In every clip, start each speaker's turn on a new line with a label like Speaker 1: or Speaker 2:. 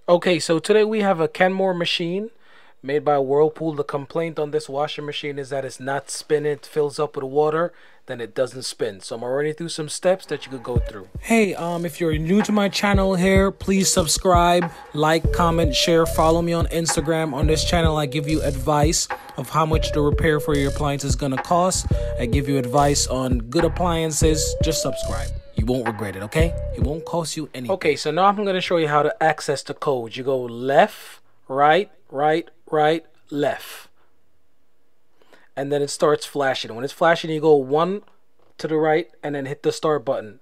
Speaker 1: Okay, so today we have a Kenmore machine made by Whirlpool. The complaint on this washing machine is that it's not spinning. It fills up with water, then it doesn't spin. So I'm already through some steps that you could go through. Hey, if you're new to my channel here, please subscribe, like, comment, share, follow me on Instagram. On this channel, I give you advice of how much the repair for your appliance is gonna cost. I give you advice on good appliances. Just subscribe. You won't regret it, okay? It won't cost you anything. Okay, so now I'm going to show you how to access the code. You go left, right, right, right, left. And then it starts flashing. When it's flashing, you go 1 to the right and then hit the start button.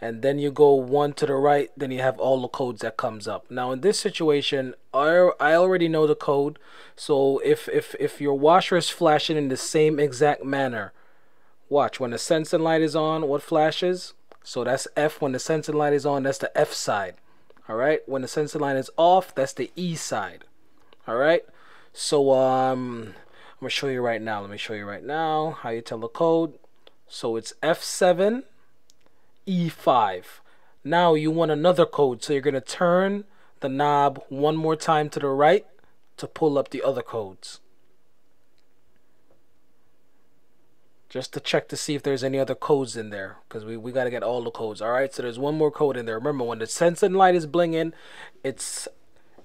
Speaker 1: And then you go 1 to the right, then you have all the codes that comes up. Now in this situation, I already know the code. So if your washer is flashing in the same exact manner, watch, when the sensing light is on, what flashes? So that's F. When the sensing light is on, that's the F side. All right. When the sensing light is off, that's the E side. All right. So I'm gonna show you right now. Let me show you right now how you tell the code. So it's F7 E5. Now you want another code, so you're gonna turn the knob one more time to the right to pull up the other codes. Just to check to see if there's any other codes in there, because we got to get all the codes. All right, so there's one more code in there. Remember, when the sensing light is blinging, it's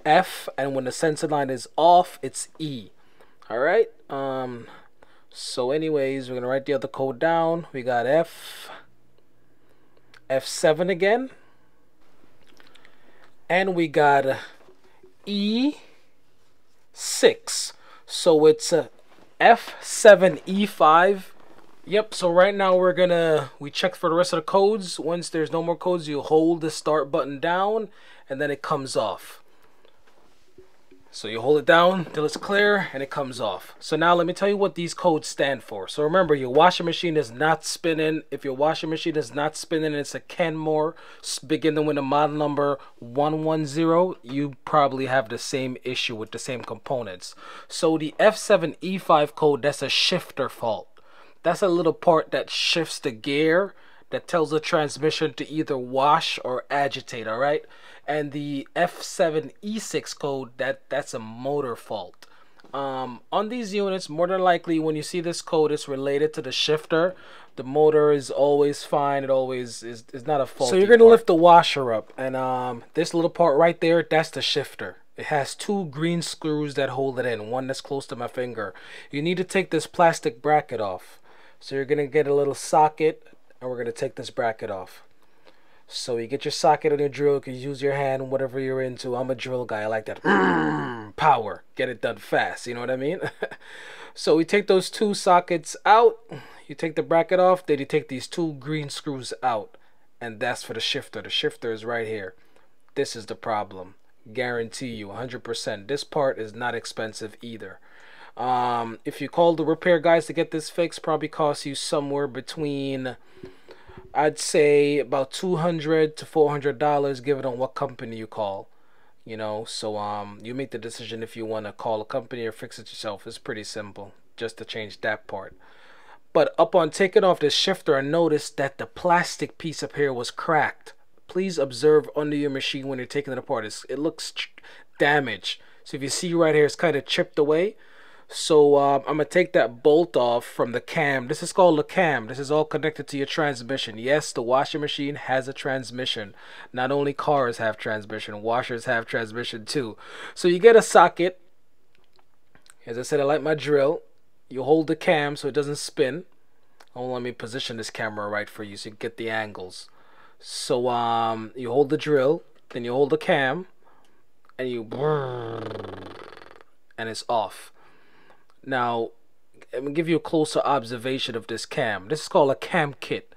Speaker 1: F, and when the sensing light is off, it's E. All right. So anyways, we're gonna write the other code down. We got F7 again, and we got E6. So it's F7 E5. Yep, so right now we check for the rest of the codes. Once there's no more codes, you hold the start button down and then it comes off. So you hold it down till it's clear and it comes off. So now let me tell you what these codes stand for. So remember, your washing machine is not spinning. If your washing machine is not spinning and it's a Kenmore beginning with a model number 110, you probably have the same issue with the same components. So the F7E5 code, that's a shifter fault. That's a little part that shifts the gear that tells the transmission to either wash or agitate, all right? And the F7E6 code, that's a motor fault. On these units, more than likely, when you see this code, it's related to the shifter. The motor is always fine. It always is not a fault. So you're going to lift the washer up, and this little part right there, that's the shifter. It has 2 green screws that hold it in, one that's close to my finger. You need to take this plastic bracket off. So you're going to get a little socket, and we're going to take this bracket off. So you get your socket on your drill. You can use your hand, whatever you're into. I'm a drill guy. I like that. Power. Get it done fast. You know what I mean? So we take those 2 sockets out. You take the bracket off. Then you take these 2 green screws out. And that's for the shifter. The shifter is right here. This is the problem. Guarantee you 100%. This part is not expensive either. If you call the repair guys to get this fixed, probably costs you somewhere between, I'd say, about $200 to $400, given on what company you call. You know, so you make the decision if you want to call a company or fix it yourself. It's pretty simple, just to change that part. But upon taking off this shifter, I noticed that the plastic piece up here was cracked. Please observe under your machine when you're taking it apart. It looks damaged. So if you see right here, it's kind of chipped away. So I'm going to take that bolt off from the cam. This is called the cam. This is all connected to your transmission. Yes, the washing machine has a transmission. Not only cars have transmission, washers have transmission too. So you get a socket. As I said, I like my drill. You hold the cam so it doesn't spin. Oh, let me position this camera right for you so you get the angles. So you hold the drill, then you hold the cam, and and it's off. Now, I'm going to give you a closer observation of this cam. This is called a cam kit.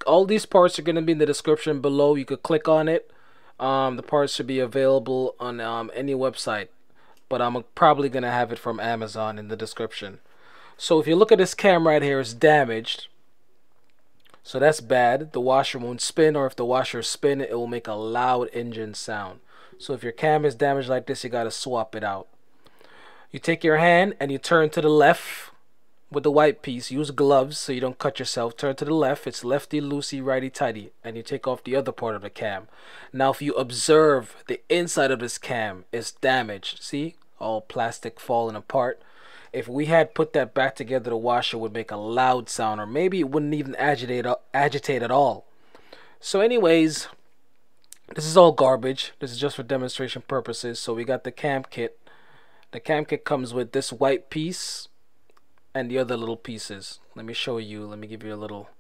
Speaker 1: All these parts are going to be in the description below. You could click on it. The parts should be available on any website. But I'm probably going to have it from Amazon in the description. So if you look at this cam right here, it's damaged. So that's bad. The washer won't spin, or if the washer spins, it will make a loud engine sound. So if your cam is damaged like this, you got to swap it out. You take your hand and you turn to the left with the white piece, use gloves so you don't cut yourself. Turn to the left. It's lefty loosey, righty tighty, and you take off the other part of the cam. Now if you observe, the inside of this cam is damaged. See, all plastic falling apart. If we had put that back together, the washer would make a loud sound, or maybe it wouldn't even agitate at all. So anyways, this is all garbage. This is just for demonstration purposes. So we got the cam kit. The cam kit comes with this white piece and the other little pieces. Let me show you. Let me give you a little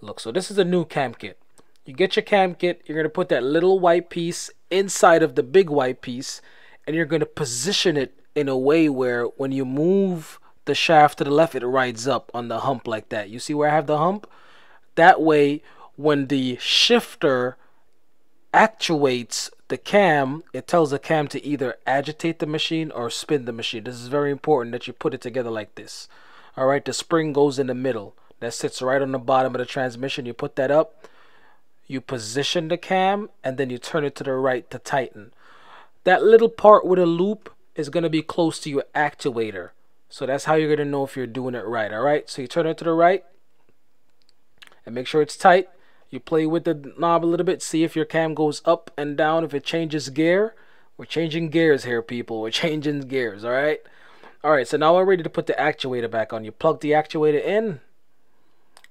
Speaker 1: look. So this is a new cam kit. You get your cam kit. You're going to put that little white piece inside of the big white piece, and you're going to position it in a way where when you move the shaft to the left, it rides up on the hump like that. You see where I have the hump? That way, when the shifter actuates the cam, it tells the cam to either agitate the machine or spin the machine. This is very important that you put it together like this. Alright, the spring goes in the middle. That sits right on the bottom of the transmission. You put that up, you position the cam, and then you turn it to the right to tighten. That little part with a loop is going to be close to your actuator. So that's how you're going to know if you're doing it right. Alright, so you turn it to the right and make sure it's tight. You play with the knob a little bit, see if your cam goes up and down, if it changes gear. We're changing gears here, people. We're changing gears, alright? Alright, so now we're ready to put the actuator back on. You plug the actuator in.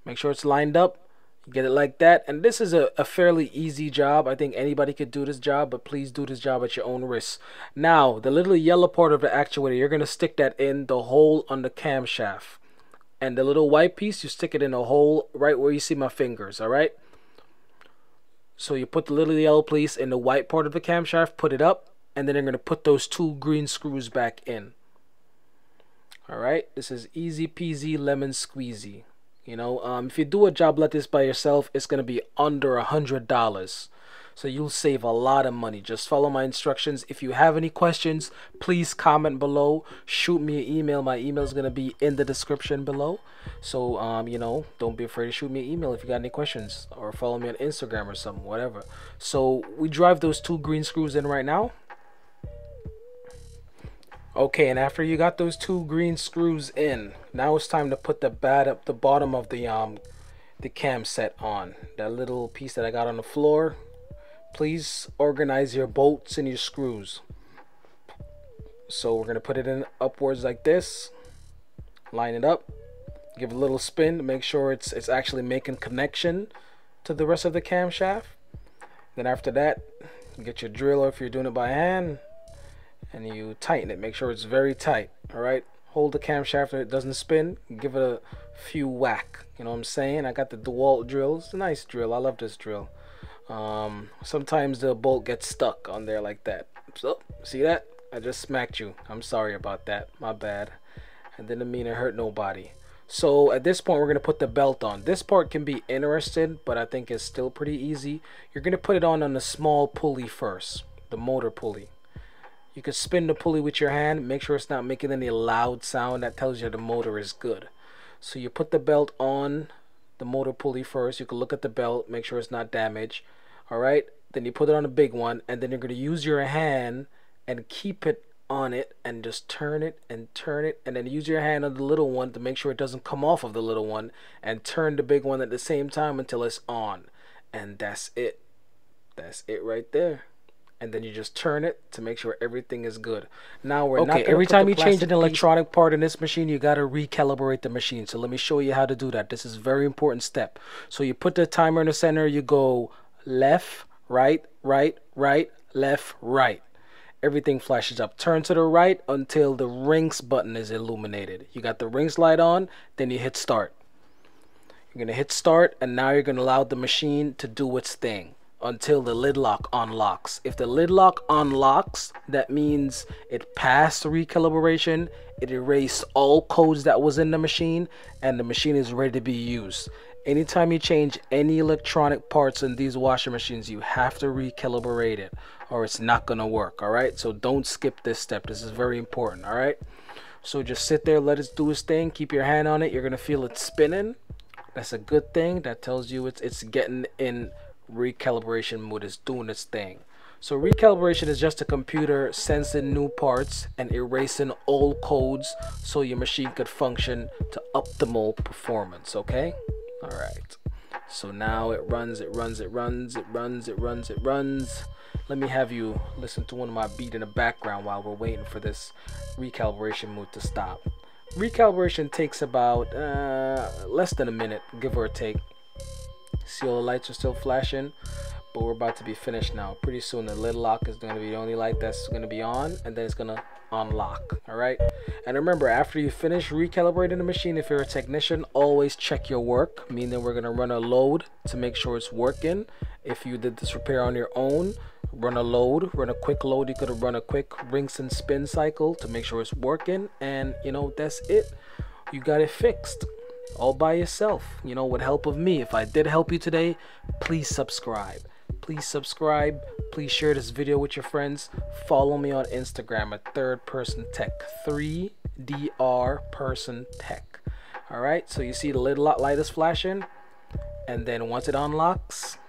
Speaker 1: Make sure it's lined up. You get it like that. And this is a fairly easy job. I think anybody could do this job, but please do this job at your own risk. Now, the little yellow part of the actuator, you're going to stick that in the hole on the camshaft. And the little white piece, you stick it in a hole right where you see my fingers, alright? So you put the little yellow piece in the white part of the camshaft, put it up, and then you're going to put those two green screws back in. Alright, this is easy peasy lemon squeezy. You know, if you do a job like this by yourself, it's going to be under $100. So you'll save a lot of money. Just follow my instructions. If you have any questions, please comment below. Shoot me an email. My email is going to be in the description below. So, you know, don't be afraid to shoot me an email if you got any questions. Or follow me on Instagram or something, whatever. So we drive those two green screws in right now. Okay, and after you got those two green screws in, now it's time to put the bottom of the cam set on. That little piece that I got on the floor. Please organize your bolts and your screws. So we're gonna put it in upwards like this. Line it up. Give it a little spin to make sure it's actually making connection to the rest of the camshaft. Then after that, you get your drill, or if you're doing it by hand, and you tighten it. Make sure it's very tight. Alright, hold the camshaft so it doesn't spin. Give it a few whack. You know what I'm saying? I got the DeWalt drill. It's a nice drill. I love this drill. Sometimes the bolt gets stuck on there like that. So see that? I just smacked you. I'm sorry about that. My bad. I didn't mean to hurt nobody. So at this point, we're going to put the belt on. This part can be interesting, but I think it's still pretty easy. You're going to put it on the small pulley first, the motor pulley. You can spin the pulley with your hand. Make sure it's not making any loud sound. That tells you the motor is good. So you put the belt on the motor pulley first. You can look at the belt, make sure it's not damaged. Alright, then you put it on the big one, and then you're going to use your hand and keep it on it and just turn it, and then use your hand on the little one to make sure it doesn't come off of the little one, and turn the big one at the same time until it's on. And that's it. That's it right there. And then you just turn it to make sure everything is good. Now we're not every time you change an electronic part in this machine, you got to recalibrate the machine. So let me show you how to do that. This is a very important step. So you put the timer in the center, you go left, right, right, right, left, right. Everything flashes up. Turn to the right until the rings button is illuminated. You got the rings light on, then you hit start. You're going to hit start, and now you're going to allow the machine to do its thing until the lid lock unlocks. If the lid lock unlocks, that means it passed the recalibration, it erased all codes that was in the machine, and the machine is ready to be used. Anytime you change any electronic parts in these washing machines, you have to recalibrate it or it's not gonna work. Alright, so don't skip this step. This is very important. Alright, so just sit there, let it do its thing, keep your hand on it. You're gonna feel it spinning. That's a good thing. That tells you it's getting in recalibration mode, is doing its thing. So recalibration is just a computer sensing new parts and erasing old codes so your machine could function to optimal performance, okay? All right. So now it runs. Let me have you listen to one of my beats in the background while we're waiting for this recalibration mode to stop. Recalibration takes about less than a minute, give or take. See, all the lights are still flashing, but we're about to be finished now. Pretty soon the lid lock is going to be the only light that's going to be on, and then it's going to unlock. All right, and remember, after you finish recalibrating the machine, if you're a technician, always check your work, meaning we're going to run a load to make sure it's working. If you did this repair on your own, run a load, run a quick load. You could have run a quick rinse and spin cycle to make sure it's working, and you know, that's it. You got it fixed all by yourself, you know, with help of me. If I did help you today, please subscribe. Please subscribe. Please share this video with your friends. Follow me on Instagram at Third Person Tech, 3DR Person Tech. All right, so you see the lid light is flashing, and then once it unlocks,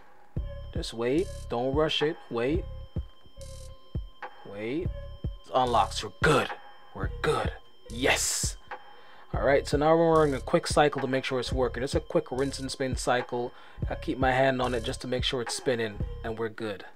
Speaker 1: just wait. Don't rush it. Wait. It unlocks. We're good. We're good. Yes. Alright, so now we're running a quick cycle to make sure it's working. It's a quick rinse and spin cycle. I keep my hand on it just to make sure it's spinning, and we're good.